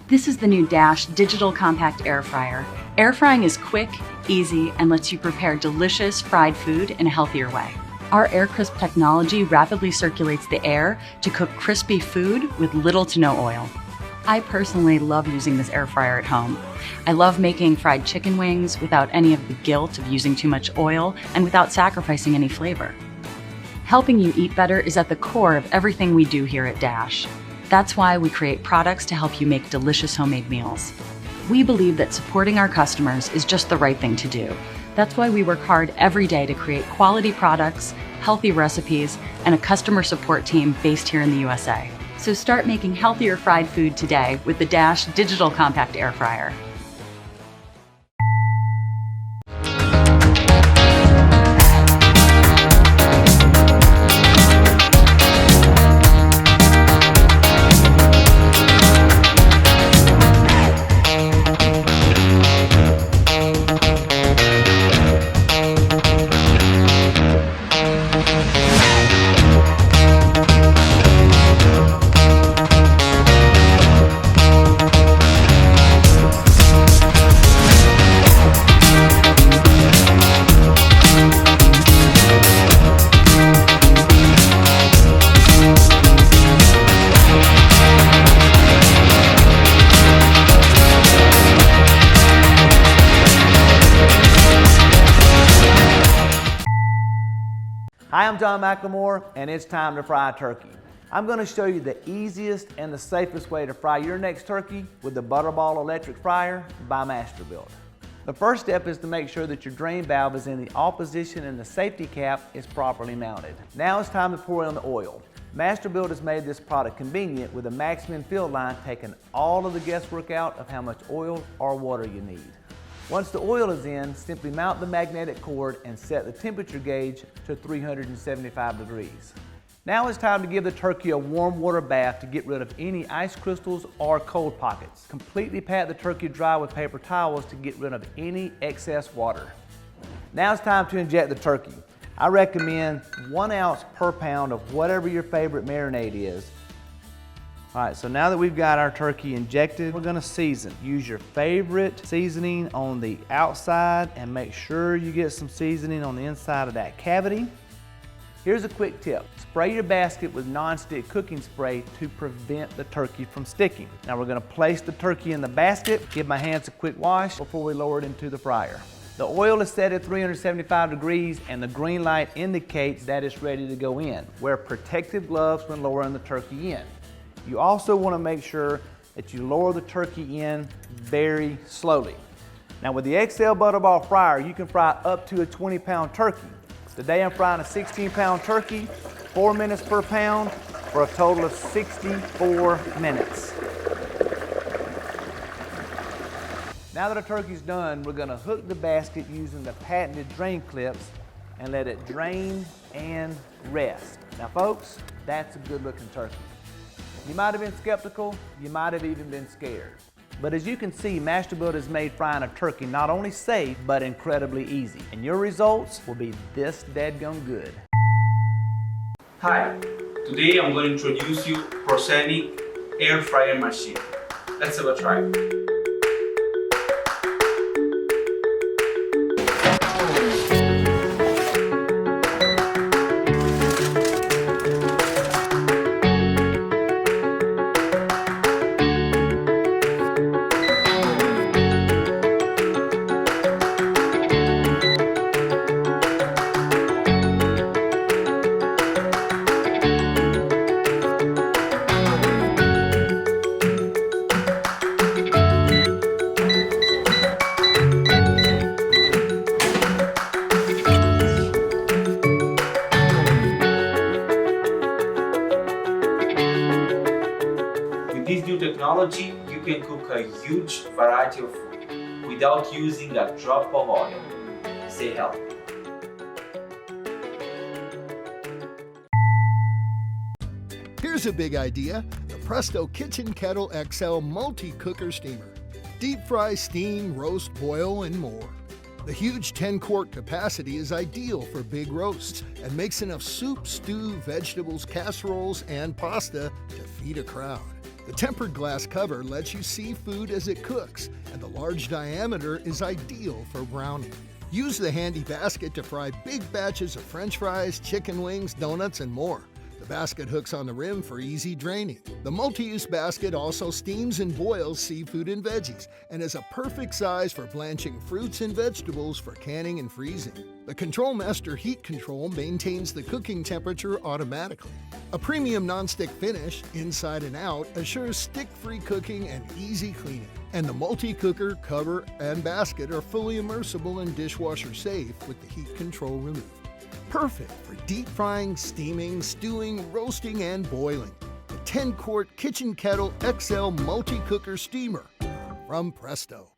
This is the new Dash Digital Compact Air Fryer. Air frying is quick, easy, and lets you prepare delicious fried food in a healthier way. Our Air Crisp technology rapidly circulates the air to cook crispy food with little to no oil. I personally love using this air fryer at home. I love making fried chicken wings without any of the guilt of using too much oil and without sacrificing any flavor. Helping you eat better is at the core of everything we do here at Dash. That's why we create products to help you make delicious homemade meals. We believe that supporting our customers is just the right thing to do. That's why we work hard every day to create quality products, healthy recipes, and a customer support team based here in the USA. So start making healthier fried food today with the Dash Digital Compact Air Fryer. Hi, I'm John McLemore, and it's time to fry a turkey. I'm going to show you the easiest and the safest way to fry your next turkey with the Butterball electric fryer by Masterbuilt. The first step is to make sure that your drain valve is in the off position and the safety cap is properly mounted. Now it's time to pour in the oil. Masterbuilt has made this product convenient with a maximum fill line, taking all of the guesswork out of how much oil or water you need. Once the oil is in, simply mount the magnetic cord and set the temperature gauge to 375 degrees. Now it's time to give the turkey a warm water bath to get rid of any ice crystals or cold pockets. Completely pat the turkey dry with paper towels to get rid of any excess water. Now it's time to inject the turkey. I recommend 1 ounce per pound of whatever your favorite marinade is. All right, so now that we've got our turkey injected, we're gonna season. Use your favorite seasoning on the outside and make sure you get some seasoning on the inside of that cavity. Here's a quick tip. Spray your basket with non-stick cooking spray to prevent the turkey from sticking. Now we're gonna place the turkey in the basket, give my hands a quick wash before we lower it into the fryer. The oil is set at 375 degrees and the green light indicates that it's ready to go in. Wear protective gloves when lowering the turkey in. You also want to make sure that you lower the turkey in very slowly. Now with the XL Butterball fryer, you can fry up to a 20-pound turkey. Today I'm frying a 16-pound turkey, 4 minutes per pound, for a total of 64 minutes. Now that our turkey's done, we're going to hook the basket using the patented drain clips and let it drain and rest. Now folks, that's a good looking turkey. You might have been skeptical, you might have even been scared. But as you can see, Masterbuilt has made frying a turkey not only safe, but incredibly easy. And your results will be this dadgum good. Hi, today I'm going to introduce you Proscenic air fryer machine. Let's have a try. With this new technology, you can cook a huge variety of food without using a drop of oil. Stay healthy. Here's a big idea, the Presto Kitchen Kettle XL Multi-Cooker Steamer. Deep fry, steam, roast, boil, and more. The huge 10-quart capacity is ideal for big roasts and makes enough soup, stew, vegetables, casseroles, and pasta to feed a crowd. The tempered glass cover lets you see food as it cooks, and the large diameter is ideal for browning. Use the handy basket to fry big batches of French fries, chicken wings, donuts, and more. The basket hooks on the rim for easy draining. The multi-use basket also steams and boils seafood and veggies and is a perfect size for blanching fruits and vegetables for canning and freezing. The Control Master heat control maintains the cooking temperature automatically. A premium nonstick finish, inside and out, assures stick-free cooking and easy cleaning. And the multi-cooker, cover, and basket are fully immersible and dishwasher safe with the heat control removed. Perfect for deep frying, steaming, stewing, roasting, and boiling. The 10-quart Kitchen Kettle XL Multi-Cooker Steamer from Presto.